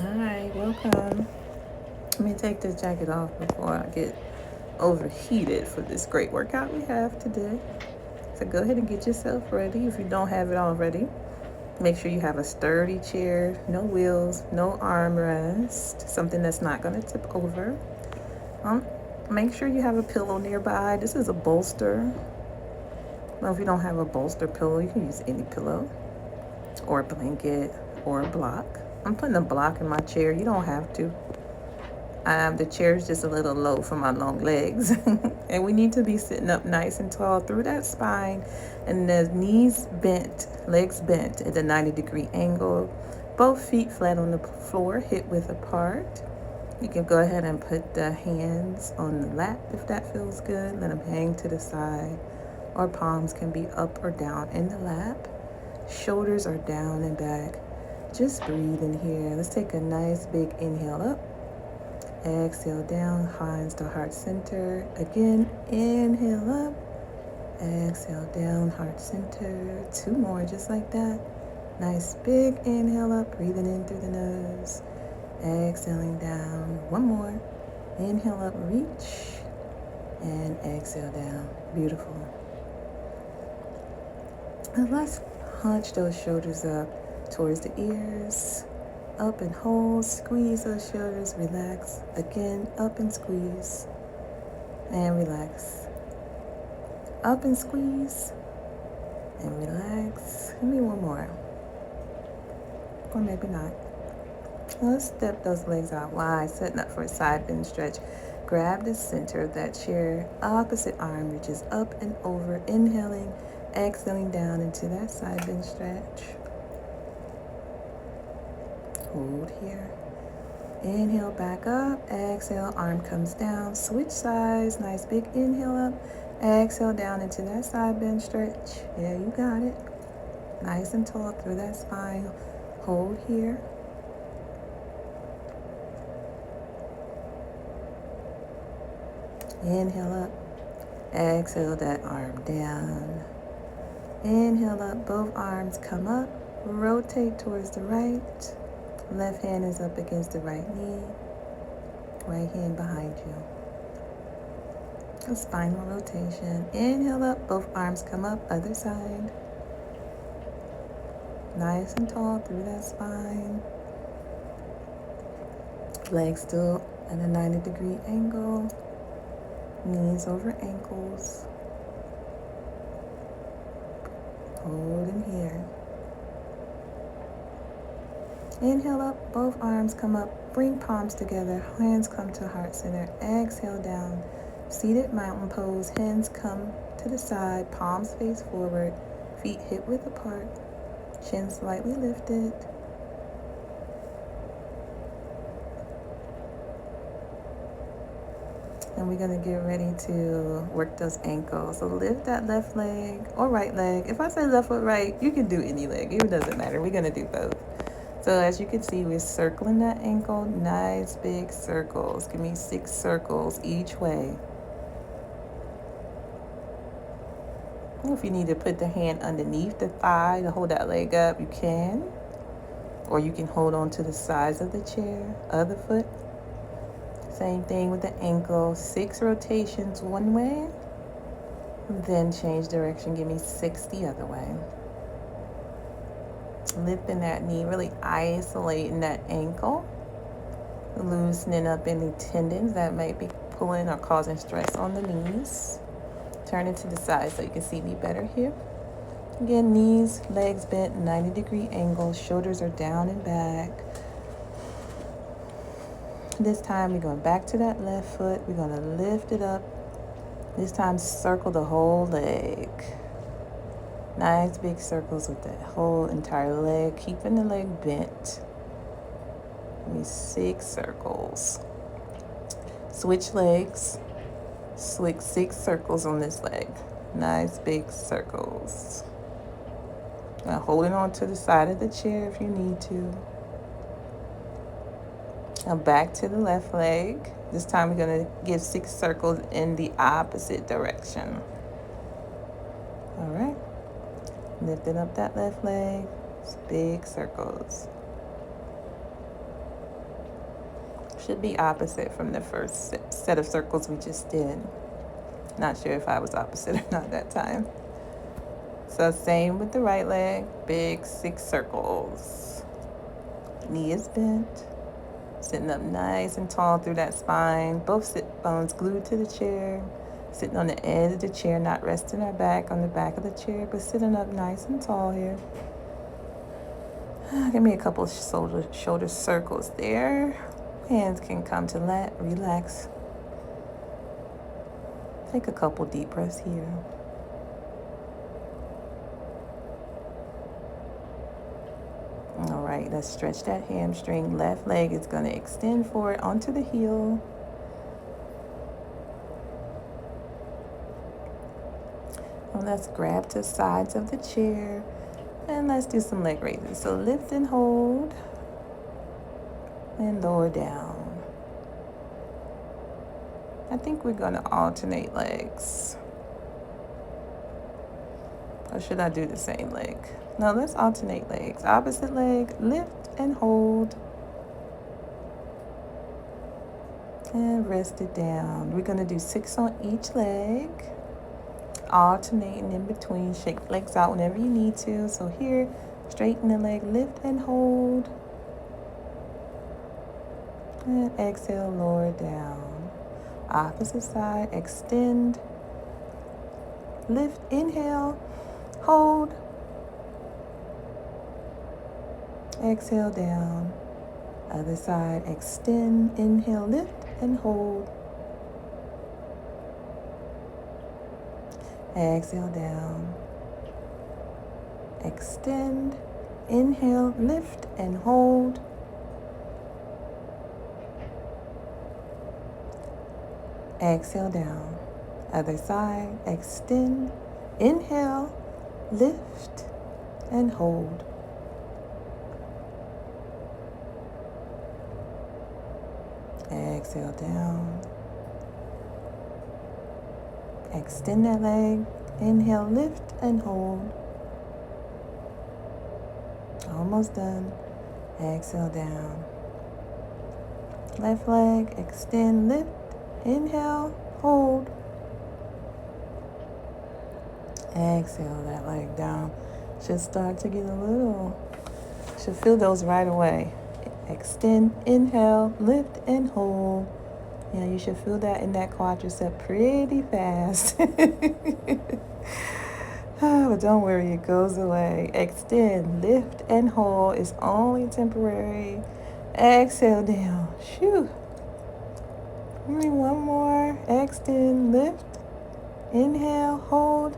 Alright, welcome. Let me take this jacket off before I get overheated for this great workout we have today. So go ahead and get yourself ready if you don't have it already. Make sure you have a sturdy chair, no wheels, no armrest, something that's not going to tip over. Um, Make sure you have a pillow nearby. This is a bolster. Well, if you don't have a bolster pillow, you can use any pillow or a blanket or a block. I'm putting a block in my chair. You don't have to. The chair is just a little low for my long legs. And we need to be sitting up nice and tall through that spine, and the knees bent, legs bent at a 90-degree angle. Both feet flat on the floor, hip width apart. You can go ahead and put the hands on the lap if that feels good. Let them hang to the side, or palms can be up or down in the lap. Shoulders are down and back. Just breathe in here. Let's take a nice big inhale up. Exhale down, hands to heart center. Again, inhale up. Exhale down, heart center. Two more, just like that. Nice big inhale up, breathing in through the nose. Exhaling down. One more. Inhale up, reach. And exhale down. Beautiful. And let's hunch those shoulders up towards the ears. Up and hold, squeeze those shoulders, relax. Again, up and squeeze, and relax. Up and squeeze, and relax. Give me one more, or maybe not. Let's step those legs out wide, setting up for a side bend stretch. Grab the center of that chair, opposite arm reaches up and over, inhaling, exhaling down into that side bend stretch. Hold here. Inhale back up, exhale, arm comes down, switch sides, nice big inhale up, exhale down into that side bend stretch. Yeah, you got it. Nice and tall through that spine. Hold here. Inhale up, exhale that arm down. Inhale up, both arms come up, rotate towards the right. Left hand is up against the right knee. Right hand behind you. A spinal rotation. Inhale up, both arms come up, other side. Nice and tall through that spine. Legs still at a 90-degree angle. Knees over ankles. Hold in here. Inhale up, both arms come up, bring palms together, hands come to heart center. Exhale down, seated mountain pose, hands come to the side, palms face forward, feet hip width apart, chin slightly lifted. And we're gonna get ready to work those ankles. So lift that left leg or right leg. If I say left or right, you can do any leg, it doesn't matter. We're gonna do both. So as you can see, we're circling that ankle, nice big circles. Give me 6 circles each way. If you need to put the hand underneath the thigh to hold that leg up, you can. Or you can hold on to the sides of the chair, other foot. Same thing with the ankle, 6 rotations one way, then change direction, give me 6 the other way. Lifting that knee, really isolating that ankle, loosening up any tendons that might be pulling or causing stress on the knees. Turn it to the side so you can see me better here. Again, knees, legs bent, 90-degree angle, shoulders are down and back. This time we're going back to that left foot. We're going to lift it up. This time circle the whole leg. Nice big circles with the whole entire leg, keeping the leg bent. Give me 6 circles. Switch legs. Slick 6 circles on this leg. Nice big circles. Now holding on to the side of the chair if you need to. Now back to the left leg. This time we're going to give 6 circles in the opposite direction. All right. Lifting up that left leg. It's big circles. Should be opposite from the first set of circles we just did. Not sure if I was opposite or not that time. So same with the right leg, big 6 circles. Knee is bent, sitting up nice and tall through that spine. Both sit bones glued to the chair, sitting on the edge of the chair, not resting our back on the back of the chair, but sitting up nice and tall here. Give me a couple of shoulder circles there. Hands can come to relax. Take a couple deep breaths here. All right, let's stretch that hamstring. Left leg is going to extend forward onto the heel. And let's grab to the sides of the chair. And let's do some leg raises. So lift and hold. And lower down. I think we're going to alternate legs. Or should I do the same leg? No, let's alternate legs. Opposite leg, lift and hold. And rest it down. We're going to do 6 on each leg. Alternating in between. Shake legs out whenever you need to. So here, straighten the leg, lift and hold. And exhale, lower down. Opposite side, extend. Lift, inhale, hold. Exhale down. Other side, extend, inhale, lift, and hold. Exhale down. Extend, inhale, lift, and hold. Exhale down. Other side, extend, inhale, lift, and hold. Exhale down. Extend that leg. Inhale, lift, and hold. Almost done. Exhale down. Left leg, extend, lift, inhale, hold. Exhale that leg down. Should start to get a little, should feel those right away. Extend, inhale, lift, and hold. Yeah, you should feel that in that quadricep pretty fast. But don't worry, it goes away. Extend, lift, and hold. It's only temporary. Exhale down. Shoo. Only one more. Extend, lift, inhale, hold.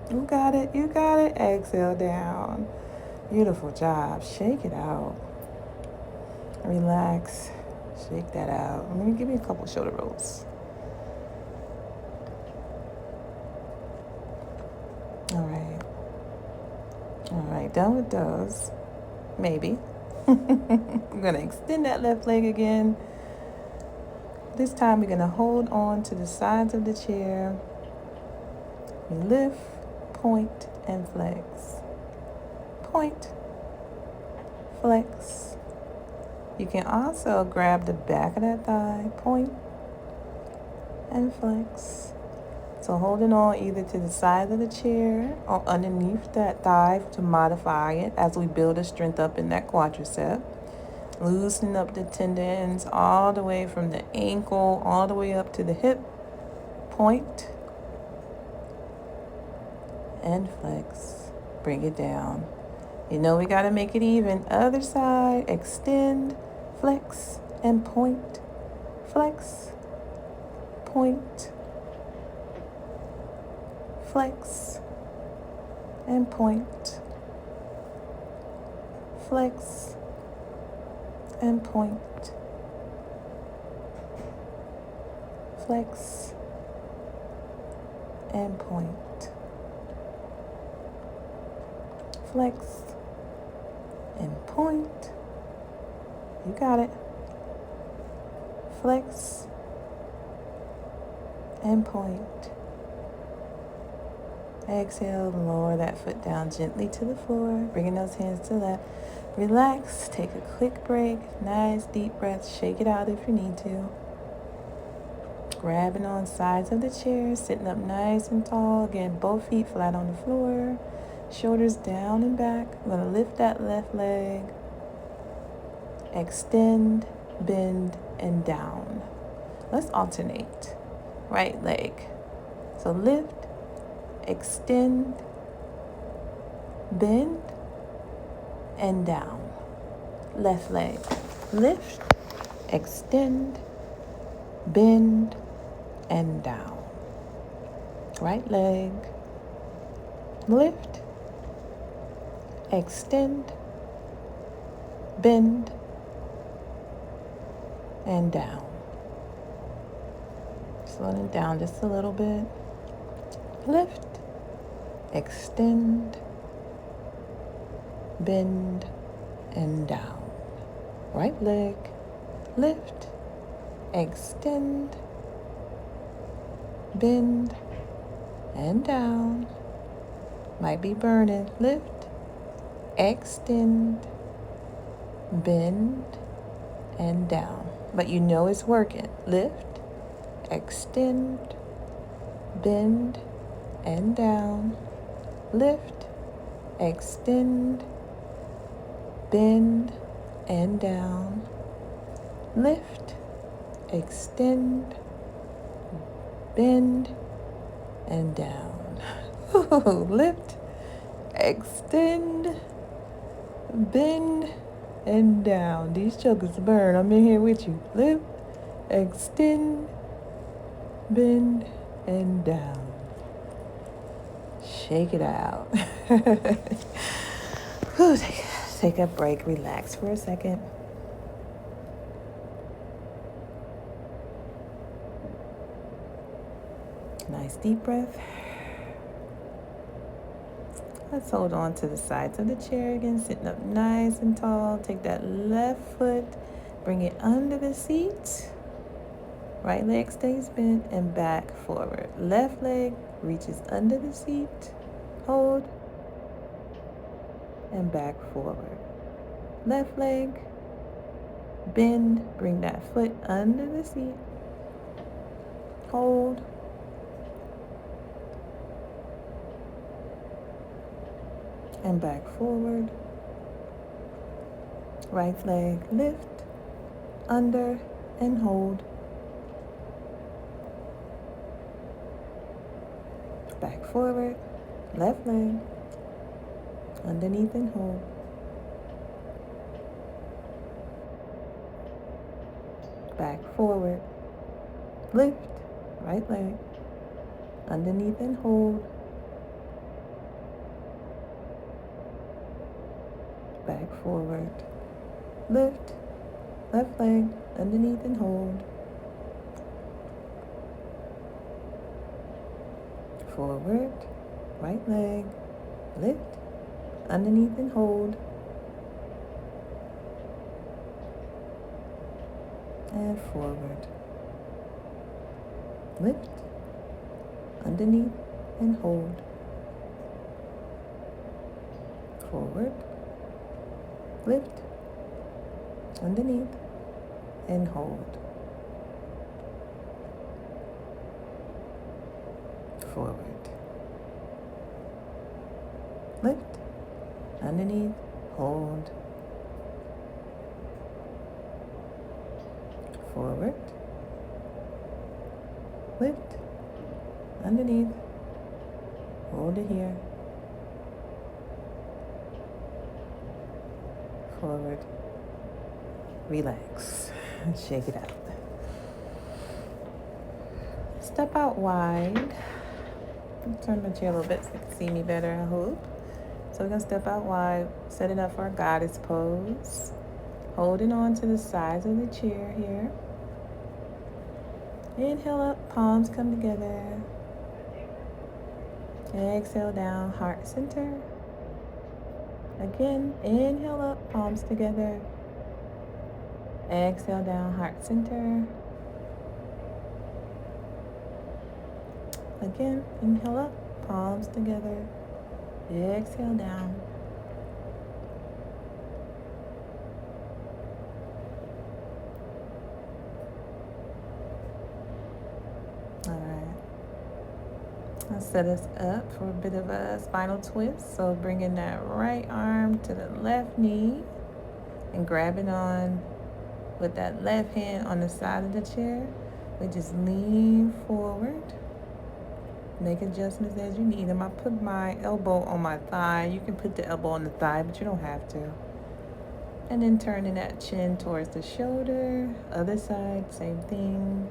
You got it. You got it. Exhale down. Beautiful job. Shake it out. Relax. Shake that out. Let me give you a couple shoulder rolls. All right. All right, done with those. Maybe. I'm going to extend that left leg again. This time we're going to hold on to the sides of the chair. We lift, point, and flex. Point, flex. You can also grab the back of that thigh, point, and flex. So holding on either to the side of the chair or underneath that thigh to modify it as we build a strength up in that quadricep. Loosening up the tendons all the way from the ankle all the way up to the hip. Point and flex. Bring it down. You know we got to make it even. Other side, extend, flex, and point. Flex, point, flex, and point. Flex, and point. Flex, and point. Flex, and point. You got it. Flex and point. Exhale, lower that foot down gently to the floor, bringing those hands to the left. Relax, take a quick break, nice deep breath, shake it out if you need to. Grabbing on sides of the chair, sitting up nice and tall. Again, both feet flat on the floor, shoulders down and back. I'm gonna lift that left leg, extend, bend, and down. Let's alternate. Right leg. So lift, extend, bend, and down. Left leg. Lift, extend, bend, and down. Right leg. Lift, extend, bend, and down. Slowing it down just a little bit. Lift, extend, bend, and down. Right leg. Lift, extend, bend, and down. Might be burning. Lift, extend, bend, and down. But you know it's working. Lift, extend, bend, and down. Lift, extend, bend, and down. Lift, extend, bend, and down. Lift, extend, bend, and down. These chokers burn. I'm in here with you. Lift, extend, bend, and down. Shake it out. Take a break. Relax for a second. Nice deep breath. Let's hold on to the sides of the chair again, sitting up nice and tall. Take that left foot, bring it under the seat. Right leg stays bent and back forward. Left leg reaches under the seat. Hold and back forward. Left leg, bend, bring that foot under the seat. Hold. And back forward. Right leg, lift, under, and hold. Back forward. Left leg, underneath and hold. Back forward. Lift, right leg, underneath and hold. Back forward. Lift, left leg, underneath and hold. Forward, right leg, lift, underneath and hold. And forward. Lift, underneath and hold. Forward. Lift, underneath, and hold. Forward. Lift, underneath, hold. Forward. Lift, underneath, hold it here. Forward. Relax. Shake it out. Step out wide. Turn my chair a little bit so you can see me better, I hope. So we're going to step out wide, set it up for a goddess pose. Holding on to the sides of the chair here. Inhale up, palms come together. Exhale down, heart center. Again, inhale up, palms together. Exhale down, heart center. Again, inhale up, palms together. Exhale down. All right. I'll set us up for a bit of a spinal twist. So bringing that right arm to the left knee and grabbing on with that left hand on the side of the chair. We just lean forward. Make adjustments as you need them. I put my elbow on my thigh. You can put the elbow on the thigh, but you don't have to. And then turning that chin towards the shoulder. Other side, same thing.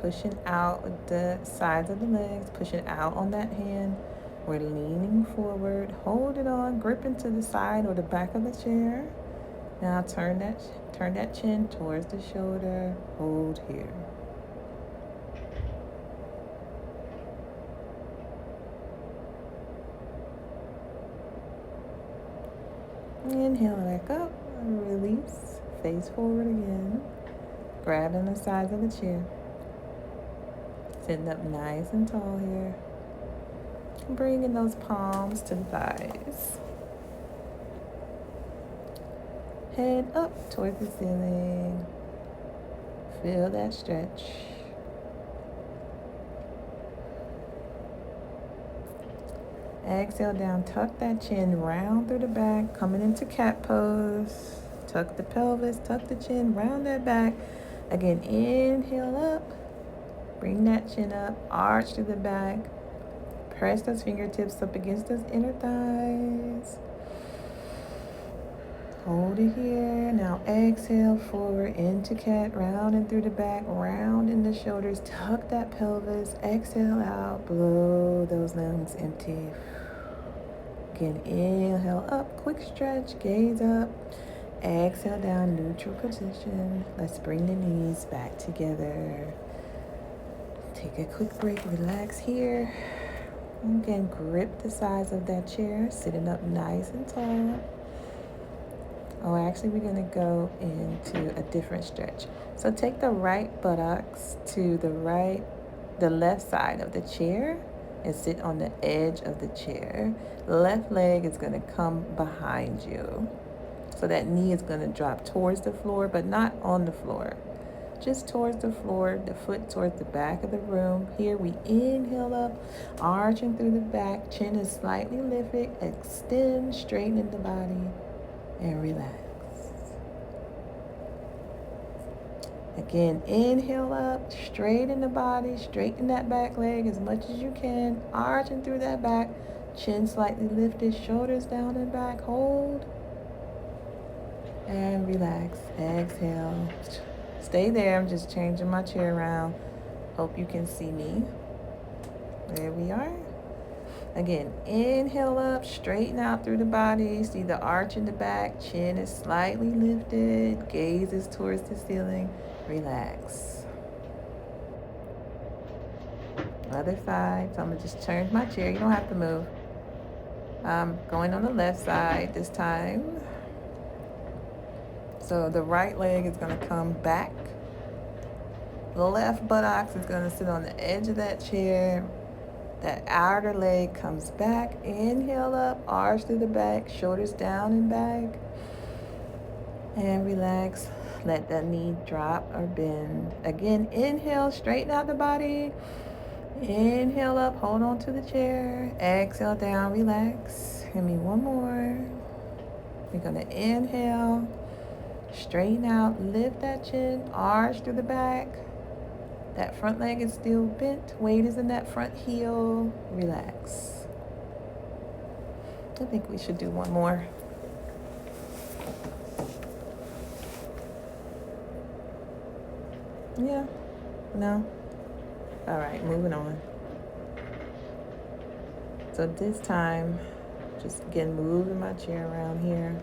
Pushing out with the sides of the legs. Pushing out on that hand. We're leaning forward. Hold it on. Grip into the side or the back of the chair. Now turn that chin towards the shoulder. Hold here. Inhale back up, release, face forward again, grabbing the sides of the chair, sitting up nice and tall here, bringing those palms to the thighs, head up towards the ceiling, feel that stretch. Exhale down, tuck that chin round through the back, coming into cat pose. Tuck the pelvis, tuck the chin, round that back. Again, inhale up, bring that chin up, arch to the back. Press those fingertips up against those inner thighs. Hold it here. Now exhale forward into cat, round and through the back, round in the shoulders. Tuck that pelvis. Exhale out, blow those lungs empty. Again, inhale up, quick stretch, gaze up. Exhale down, neutral position. Let's bring the knees back together. Take a quick break, relax here. Again, grip the sides of that chair, sitting up nice and tall. Oh, actually, we're going to go into a different stretch. So take the right buttocks to the left side of the chair and sit on the edge of the chair. Left leg is going to come behind you. So that knee is going to drop towards the floor, but not on the floor. Just towards the floor, the foot towards the back of the room. Here we inhale up, arching through the back. Chin is slightly lifted. Extend, straighten the body. And relax. Again, inhale up, straighten the body, straighten that back leg as much as you can, arching through that back, chin slightly lifted, shoulders down and back, hold, and relax. Exhale. Stay there, I'm just changing my chair around. Hope you can see me. There we are. Again, inhale up, straighten out through the body. See the arch in the back, chin is slightly lifted, gaze is towards the ceiling. Relax. Other side. So I'm gonna just change my chair. You don't have to move. I'm going on the left side this time. So the right leg is gonna come back. The left buttocks is gonna sit on the edge of that chair. That outer leg comes back. Inhale up, arch through the back, shoulders down and back. And relax. Let that knee drop or bend. Again, inhale, straighten out the body. Inhale up, hold on to the chair. Exhale down, relax. Give me one more. We're gonna inhale, straighten out, lift that chin, arch through the back. That front leg is still bent. Weight is in that front heel. Relax. I think we should do one more. Yeah? No? All right, moving on. So this time, just again moving my chair around here.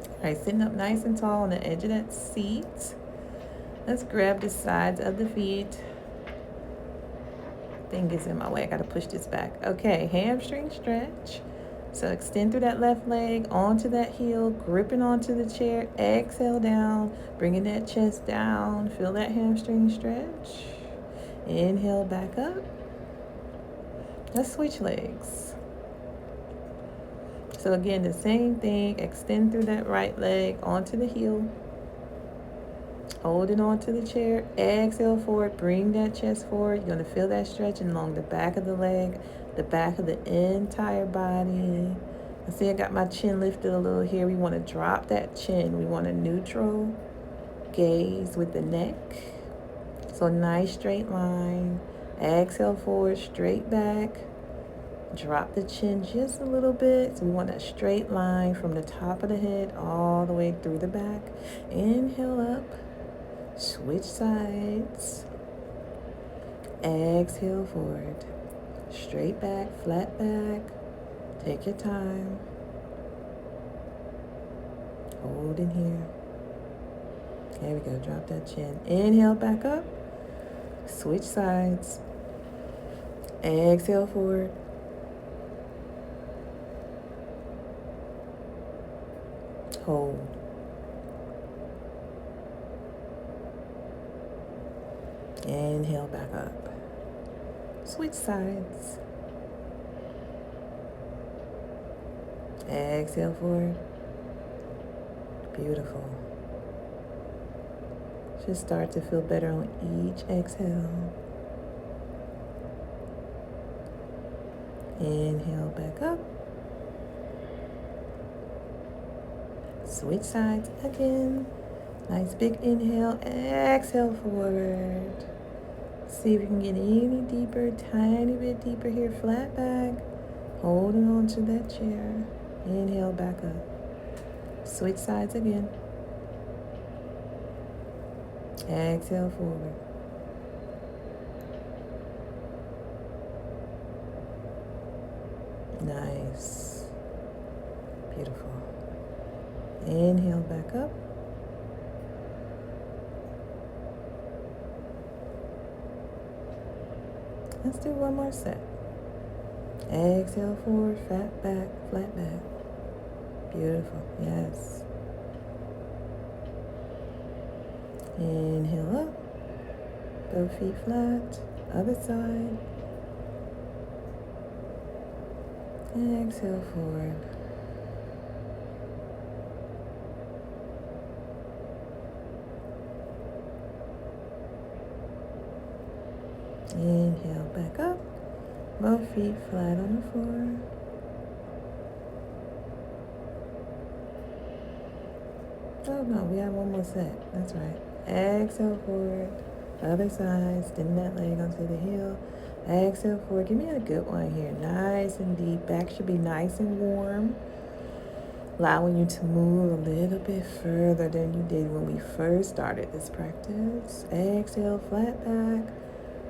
All right, sitting up nice and tall on the edge of that seat. Let's grab the sides of the feet. Thing is in my way. I got to push this back. Okay, hamstring stretch. So extend through that left leg, onto that heel, gripping onto the chair. Exhale down, bringing that chest down. Feel that hamstring stretch. Inhale back up. Let's switch legs. So again, the same thing. Extend through that right leg, onto the heel. Holding on to the chair. Exhale forward. Bring that chest forward. You're going to feel that stretching along the back of the leg, the back of the entire body. I see I got my chin lifted a little here. We want to drop that chin. We want a neutral gaze with the neck. So nice straight line. Exhale forward, straight back. Drop the chin just a little bit. So we want that straight line from the top of the head all the way through the back. Inhale up. Switch sides. Exhale forward. Straight back, flat back. Take your time. Hold in here. There we go. Drop that chin. Inhale back up. Switch sides. Exhale forward. Hold. Inhale back up. Switch sides. Exhale forward. Beautiful. Just start to feel better on each exhale. Inhale back up. Switch sides again. Nice big inhale. Exhale forward. See if you can get any deeper, tiny bit deeper here. Flat back. Holding on to that chair. Inhale back up. Switch sides again. Exhale forward. Nice. Beautiful. Inhale back up. Let's do one more set. Exhale forward, flat back, flat back. Beautiful, yes. Inhale up, both feet flat, other side. Exhale forward. Inhale back up, both feet flat on the floor. Oh no, we have one more set. That's right. Exhale forward, other side, extend that leg onto the heel. Exhale forward. Give me a good one here. Nice and deep. Back should be nice and warm. Allowing you to move a little bit further than you did when we first started this practice. Exhale, flat back.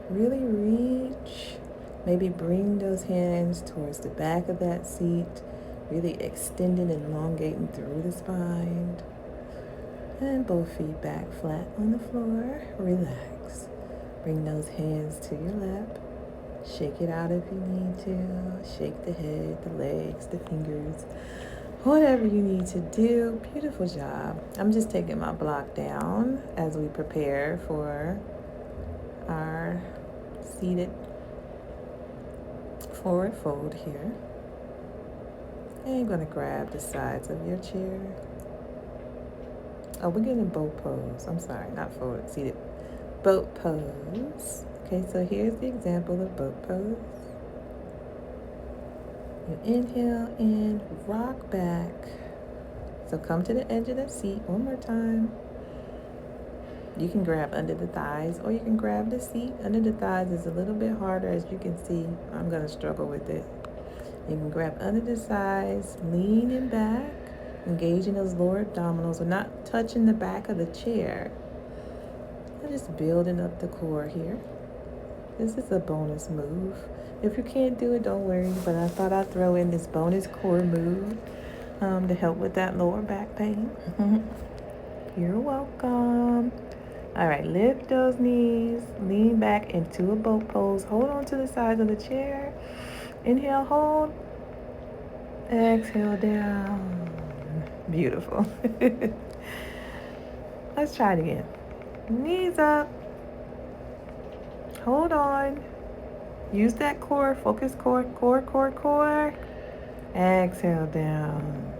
Really reach. Maybe bring those hands towards the back of that seat. Really extending and elongating through the spine. And both feet back flat on the floor. Relax. Bring those hands to your lap. Shake it out if you need to. Shake the head, the legs, the fingers. Whatever you need to do. Beautiful job. I'm just taking my block down as we prepare for our seated forward fold here. And you're going to grab the sides of your chair. Oh, we're getting boat pose. I'm sorry, not forward, seated. Boat pose. Okay, so here's the example of boat pose. You inhale and rock back. So come to the edge of the seat one more time. You can grab under the thighs or you can grab the seat. Under the thighs is a little bit harder, as you can see. I'm going to struggle with it. You can grab under the thighs, leaning back, engaging those lower abdominals. We're not touching the back of the chair. We're just building up the core here. This is a bonus move. If you can't do it, don't worry, but I thought I'd throw in this bonus core move to help with that lower back pain. You're welcome. All right, lift those knees, lean back into a boat pose. Hold on to the sides of the chair. Inhale, hold. Exhale down. Beautiful. Let's try it again. Knees up. Hold on. Use that core. Focus core, core, core, core. Exhale down.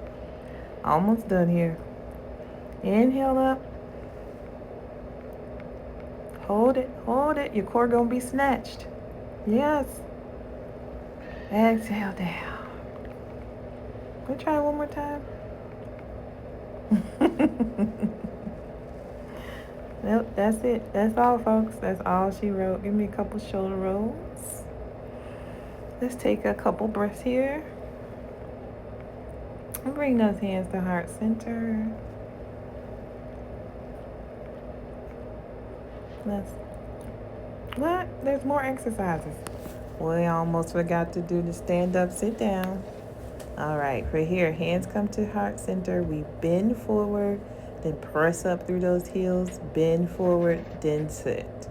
Almost done here. Inhale up. Hold it, hold it. Your core gonna be snatched. Yes. Exhale down. We'll try one more time. Nope, that's it. That's all, folks. That's all she wrote. Give me a couple shoulder rolls. Let's take a couple breaths here. And bring those hands to heart center. What? There's more exercises. We almost forgot to do the stand up, sit down. All right, for here, hands come to heart center. We bend forward, then press up through those heels. Bend forward, then sit.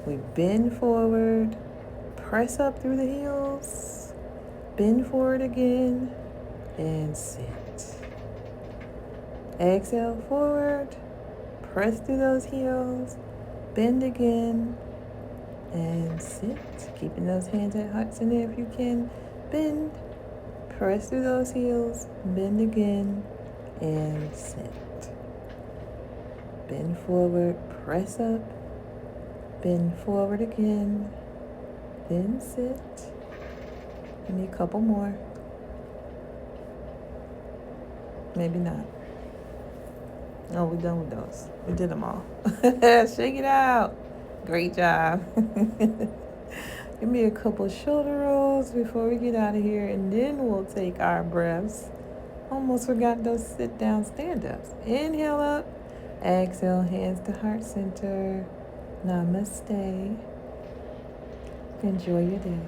We bend forward, press up through the heels. Bend forward again, and sit. Exhale forward, press through those heels. Bend again, and sit. Keeping those hands at heart center if you can. Bend. Press through those heels, bend again, and sit. Bend forward, press up, bend forward again, then sit. Give me a couple more. Maybe not. Oh, we're done with those. We did them all. Shake it out. Great job. Give me a couple shoulder rolls before we get out of here, and then we'll take our breaths. Almost forgot those sit down stand ups. Inhale up, exhale, hands to heart center. Namaste. Enjoy your day.